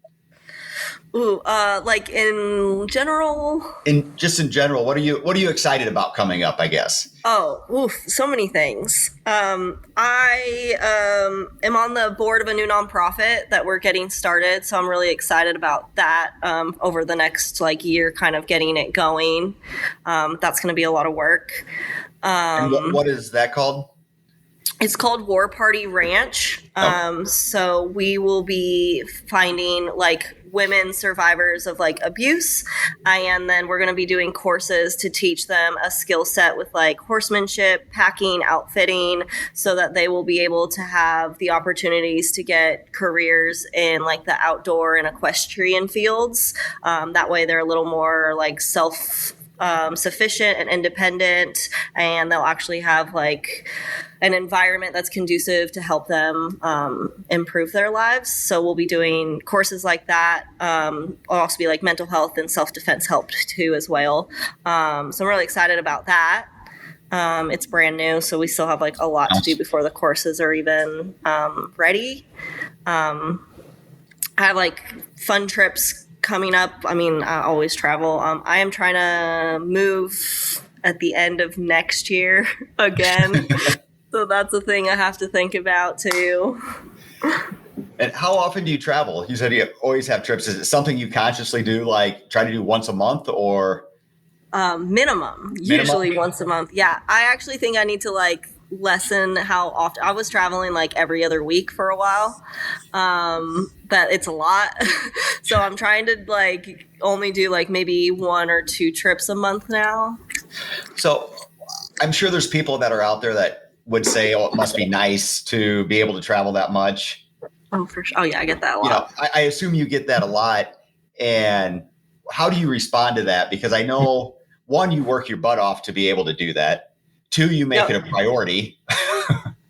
Ooh, like in general. In general, what are you excited about coming up, I guess? Oh, oof, so many things. I am on the board of a new nonprofit that we're getting started, so I'm really excited about that. Over the next like year, kind of getting it going. That's going to be a lot of work. And what is that called? It's called War Party Ranch. So we will be finding like women survivors of like abuse, and then we're going to be doing courses to teach them a skill set with like horsemanship, packing, outfitting, so that they will be able to have the opportunities to get careers in like the outdoor and equestrian fields. That way they're a little more like sufficient and independent, and they'll actually have like an environment that's conducive to help them improve their lives. So we'll be doing courses like that. I'll also be like mental health and self-defense help too as well. So I'm really excited about that. It's brand new, so we still have like a lot to do before the courses are even ready. I have like fun trips coming up. I mean, I always travel. I am trying to move at the end of next year again. So that's a thing I have to think about too. And how often do you travel? You said you always have trips. Is it something you consciously do, like try to do once a month, or? Minimum, usually once a month. Yeah, I actually think I need to like lessen how often. I was traveling like every other week for a while. But it's a lot. So I'm trying to like only do like maybe 1 or 2 trips a month now. So I'm sure there's people that are out there that would say, oh, it must be nice to be able to travel that much. Oh, for sure. Oh, yeah, I get that a lot. I assume you get that a lot. And how do you respond to that? Because I know, 1, you work your butt off to be able to do that. 2, you make it a priority.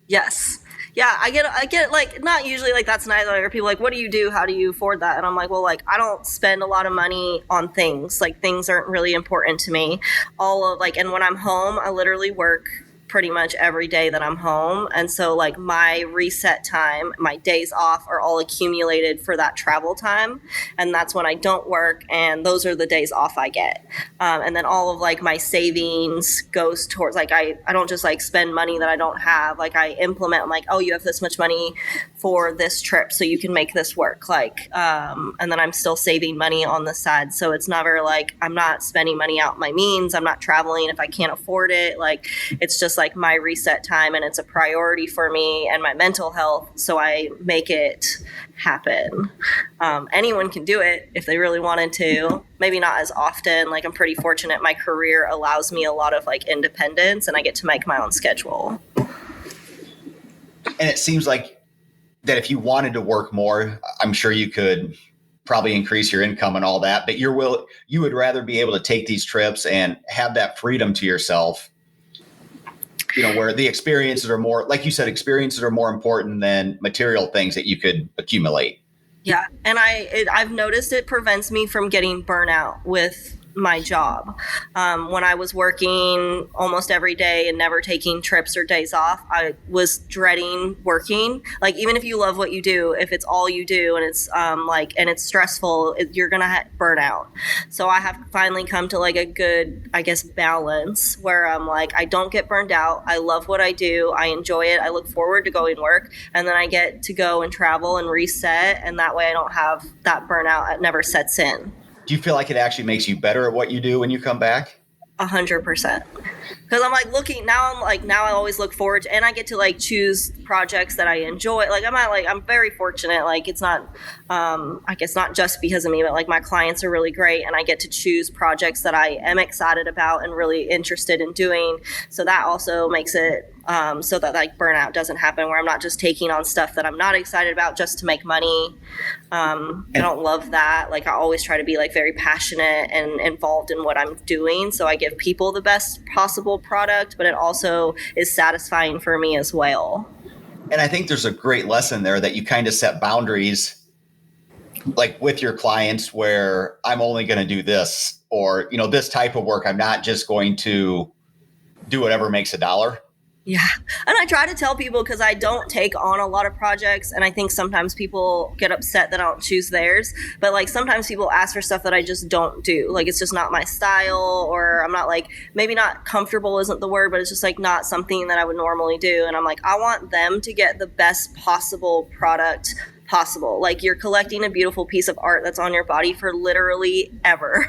Yes. Yeah, I get like, not usually like that's nice. Like, people like, what do you do? How do you afford that? And I'm like, well, like I don't spend a lot of money on things. Like things aren't really important to me. And when I'm home, I literally work pretty much every day that I'm home. And so like my reset time, my days off are all accumulated for that travel time. And that's when I don't work. And those are the days off I get. And then all of like my savings goes towards like, I don't just like spend money that I don't have. Like I implement, I'm like, oh, you have this much money for this trip, so you can make this work. Like, and then I'm still saving money on the side. So it's never like, I'm not spending money out my means. I'm not traveling if I can't afford it. Like, it's just like my reset time, and it's a priority for me and my mental health, so I make it happen. Anyone can do it if they really wanted to, maybe not as often. Like I'm pretty fortunate my career allows me a lot of like independence, and I get to make my own schedule. And it seems like that if you wanted to work more, I'm sure you could probably increase your income and all that, but you would rather be able to take these trips and have that freedom to yourself, where the experiences are more, like you said, experiences are more important than material things that you could accumulate. Yeah. And I've noticed it prevents me from getting burnout with my job. When I was working almost every day and never taking trips or days off, I was dreading working. Like, even if you love what you do, if it's all you do and it's and it's stressful, you're going to burn out. So I have finally come to like a good, I guess, balance where I'm like, I don't get burned out. I love what I do. I enjoy it. I look forward to going to work, and then I get to go and travel and reset. And that way I don't have that burnout. It never sets in. Do you feel like it actually makes you better at what you do when you come back? 100%. Because I'm like looking now, now I always look forward to, and I get to like choose projects that I enjoy. Like I'm very fortunate. Like it's not, I guess not just because of me, but like my clients are really great, and I get to choose projects that I am excited about and really interested in doing. So that also makes it so that like burnout doesn't happen, where I'm not just taking on stuff that I'm not excited about just to make money. I don't love that. Like I always try to be like very passionate and involved in what I'm doing. So I give people the best possible product, but it also is satisfying for me as well. And I think there's a great lesson there that you kind of set boundaries like with your clients where I'm only going to do this, or, this type of work. I'm not just going to do whatever makes a dollar. Yeah. And I try to tell people, because I don't take on a lot of projects, and I think sometimes people get upset that I don't choose theirs. But like sometimes people ask for stuff that I just don't do. Like it's just not my style, or I'm not like, maybe not comfortable isn't the word, but it's just like not something that I would normally do. And I'm like, I want them to get the best possible product possible. Like you're collecting a beautiful piece of art that's on your body for literally ever.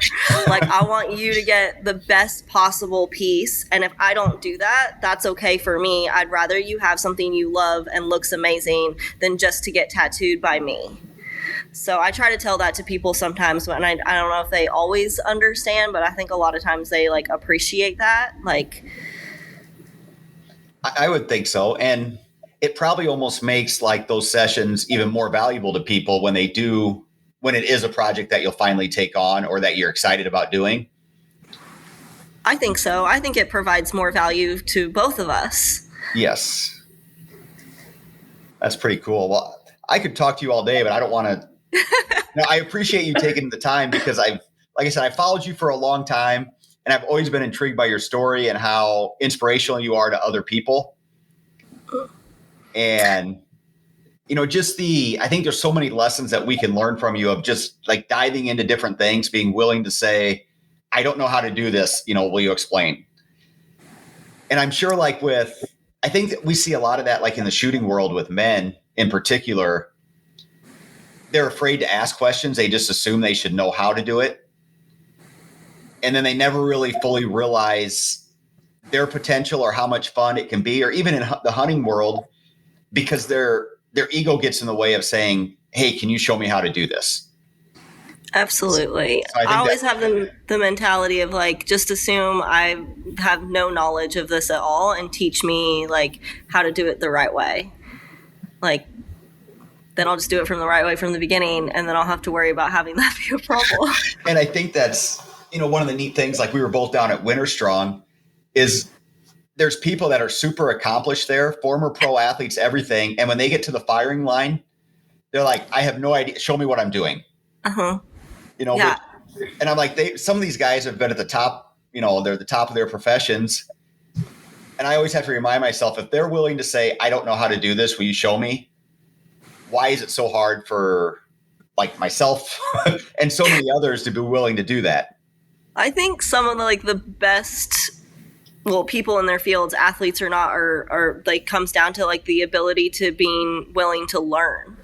Like I want you to get the best possible piece, and if I don't do that, that's okay for me. I'd rather you have something you love and looks amazing than just to get tattooed by me. So I try to tell that to people sometimes, and I don't know if they always understand, but I think a lot of times they like appreciate that. Like I would think so. And it probably almost makes like those sessions even more valuable to people when it is a project that you'll finally take on or that you're excited about doing. I think so. I think it provides more value to both of us. Yes. That's pretty cool. Well, I could talk to you all day, but I don't want to. I appreciate you taking the time, because like I said, I followed you for a long time, and I've always been intrigued by your story and how inspirational you are to other people. And, I think there's so many lessons that we can learn from you of just like diving into different things, being willing to say, I don't know how to do this. Will you explain? And I'm sure I think that we see a lot of that, like in the shooting world with men in particular. They're afraid to ask questions. They just assume they should know how to do it. And then they never really fully realize their potential or how much fun it can be, or even in the hunting world, because their ego gets in the way of saying, hey, can you show me how to do this? Absolutely. So I always have the mentality of like, just assume I have no knowledge of this at all and teach me like how to do it the right way. Like, then I'll just do it from the right way from the beginning, and then I'll have to worry about having that be a problem. And I think that's, one of the neat things, like we were both down at Winter Strong, is there's people that are super accomplished there, former pro athletes, everything. And when they get to the firing line, they're like, I have no idea. Show me what I'm doing. Uh-huh. Yeah. And I'm like, some of these guys have been at the top, they're the top of their professions. And I always have to remind myself, if they're willing to say, I don't know how to do this, will you show me? Why is it so hard for like myself and so many others to be willing to do that? I think some of the best people in their fields, athletes or not, are like comes down to like the ability to being willing to learn.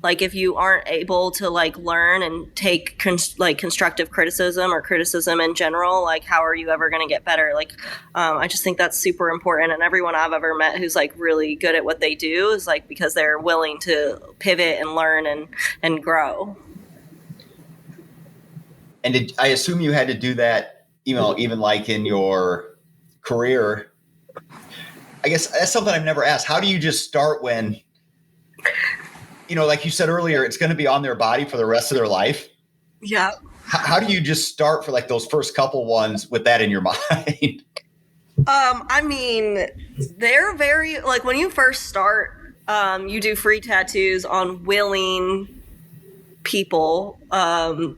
Like if you aren't able to like learn and take constructive criticism or criticism in general, like how are you ever going to get better? Like I just think that's super important. And everyone I've ever met who's like really good at what they do is like because they're willing to pivot and learn and grow. And I assume you had to do that, even like in your career. I guess that's something I've never asked. How do you just start when, like you said earlier, it's going to be on their body for the rest of their life? Yeah. How do you just start for like those first couple ones with that in your mind? I mean, they're very, like when you first start, you do free tattoos on willing people,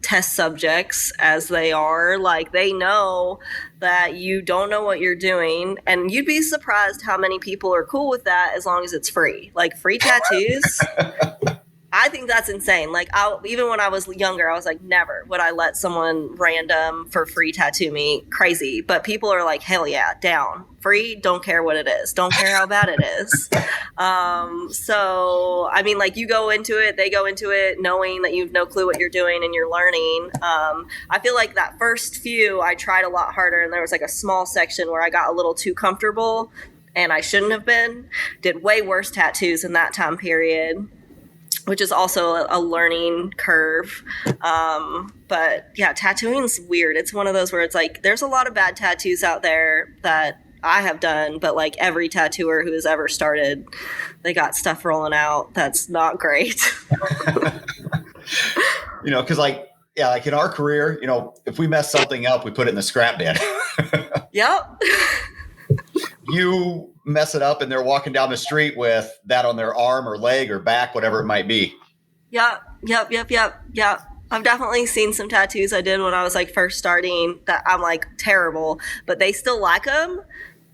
test subjects as they are. Like they know that you don't know what you're doing, and you'd be surprised how many people are cool with that as long as it's free. Like free tattoos. I think that's insane. Like, even when I was younger, I was like, never would I let someone random for free tattoo me. Crazy. But people are like, hell yeah, down. Free, don't care what it is. Don't care how bad it is. So, I mean, like, you go into it, they go into it knowing that you've no clue what you're doing and you're learning. I feel like that first few, I tried a lot harder, and there was like a small section where I got a little too comfortable, and I shouldn't have been. Did way worse tattoos in that time period, which is also a learning curve. But yeah, tattooing's weird. It's one of those where it's like, there's a lot of bad tattoos out there that I have done, but like every tattooer who has ever started, they got stuff rolling out that's not great. Because like in our career, if we mess something up, we put it in the scrap bin. Yep. You mess it up and they're walking down the street with that on their arm or leg or back, whatever it might be. Yep. I've definitely seen some tattoos I did when I was like first starting that I'm like terrible, but they still like them.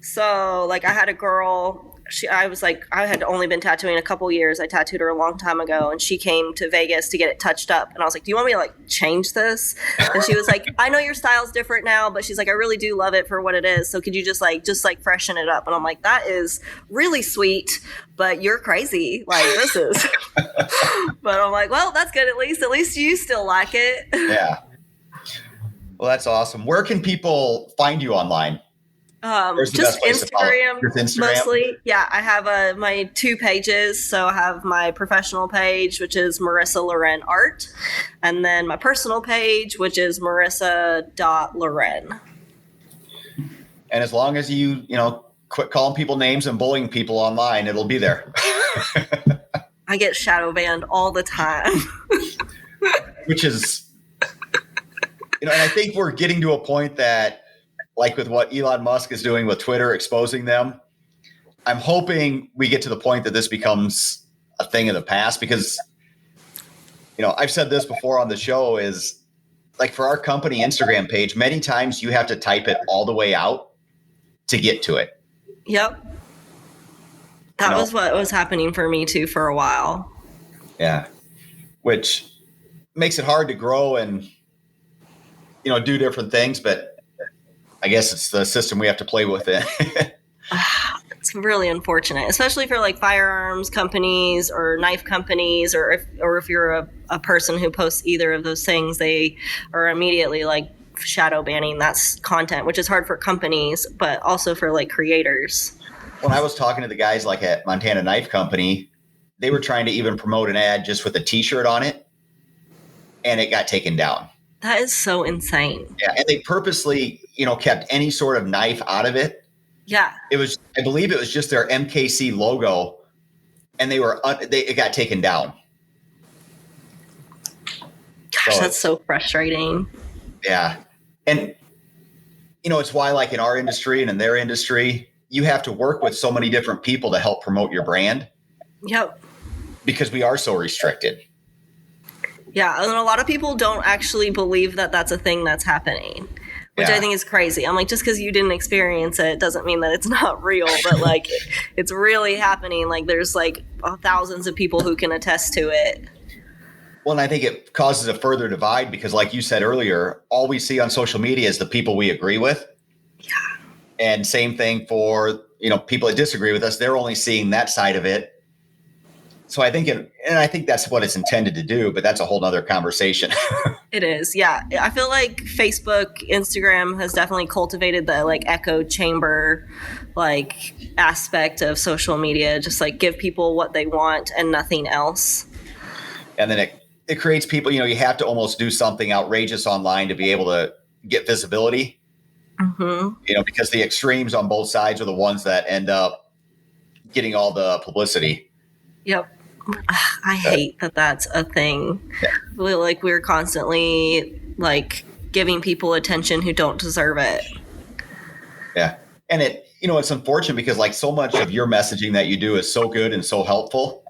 So like I had a girl, I had only been tattooing a couple years. I tattooed her a long time ago, and she came to Vegas to get it touched up. And I was like, do you want me to like change this? And she was like, I know your style's different now, but she's like, I really do love it for what it is. So could you just freshen it up? And I'm like, that is really sweet, but you're crazy. Like this is, but I'm like, well, that's good. At least you still like it. Yeah. Well, that's awesome. Where can people find you online? Just Instagram, mostly. Yeah, I have my 2 pages. So I have my professional page, which is Marisa LaRen Art, and then my personal page, which is marisa.laren. And as long as you quit calling people names and bullying people online, it'll be there. I get shadow banned all the time. Which is, and I think we're getting to a point that, like with what Elon Musk is doing with Twitter, exposing them, I'm hoping we get to the point that this becomes a thing of the past, because, I've said this before on the show, is like for our company Instagram page, many times you have to type it all the way out to get to it. Yep. That was what was happening for me too for a while. Yeah. Which makes it hard to grow and, do different things, but I guess it's the system we have to play with it. It's really unfortunate, especially for like firearms companies or knife companies, or if you're a person who posts either of those things, they are immediately like shadow banning that's content, which is hard for companies, but also for like creators. When I was talking to the guys like at Montana Knife Company, they were trying to even promote an ad just with a t-shirt on it, and it got taken down. That is so insane. Yeah, and they purposely, kept any sort of knife out of it. Yeah. I believe it was just their MKC logo, and it got taken down. Gosh, that's so frustrating. Yeah. And, it's why like in our industry and in their industry, you have to work with so many different people to help promote your brand. Yep. Because we are so restricted. Yeah, and a lot of people don't actually believe that that's a thing that's happening, which I think is crazy. I'm like, just because you didn't experience it doesn't mean that it's not real, but like it's really happening. Like there's like thousands of people who can attest to it. Well, and I think it causes a further divide because like you said earlier, all we see on social media is the people we agree with. Yeah. And same thing for, people that disagree with us. They're only seeing that side of it. So I think that's what it's intended to do, but that's a whole nother conversation. It is. Yeah. I feel like Facebook, Instagram has definitely cultivated the like echo chamber, like aspect of social media, just like give people what they want and nothing else. And then it creates people, you have to almost do something outrageous online to be able to get visibility, because the extremes on both sides are the ones that end up getting all the publicity. Yep. I hate that that's a thing. Yeah. Like we're constantly like giving people attention who don't deserve it. Yeah. And it's unfortunate because like so much of your messaging that you do is so good and so helpful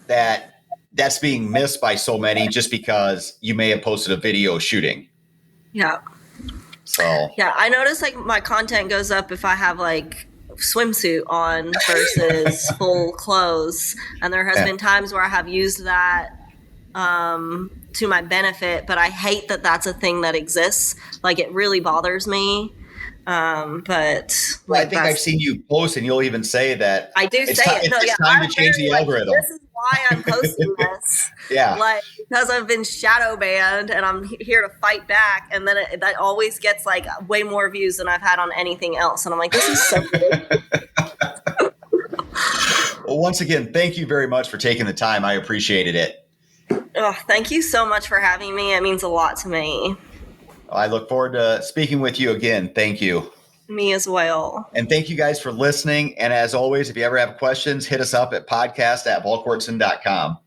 that that's being missed by so many just because you may have posted a video shooting. Yeah. So. Yeah. I notice like my content goes up if I have like swimsuit on versus full clothes. And there has been times where I have used that to my benefit, but I hate that that's a thing that exists. Like, it really bothers me. But I think I've seen you post, and you'll even say that I do say it. It's time to change the algorithm. This is why I'm posting this. Like, because I've been shadow banned, and I'm here to fight back. And then that always gets like way more views than I've had on anything else. And I'm like, this is so good. Well, once again, thank you very much for taking the time. I appreciated it. Oh, thank you so much for having me. It means a lot to me. I look forward to speaking with you again. Thank you. Me as well. And thank you guys for listening. And as always, if you ever have questions, hit us up at podcast@volquartson.com.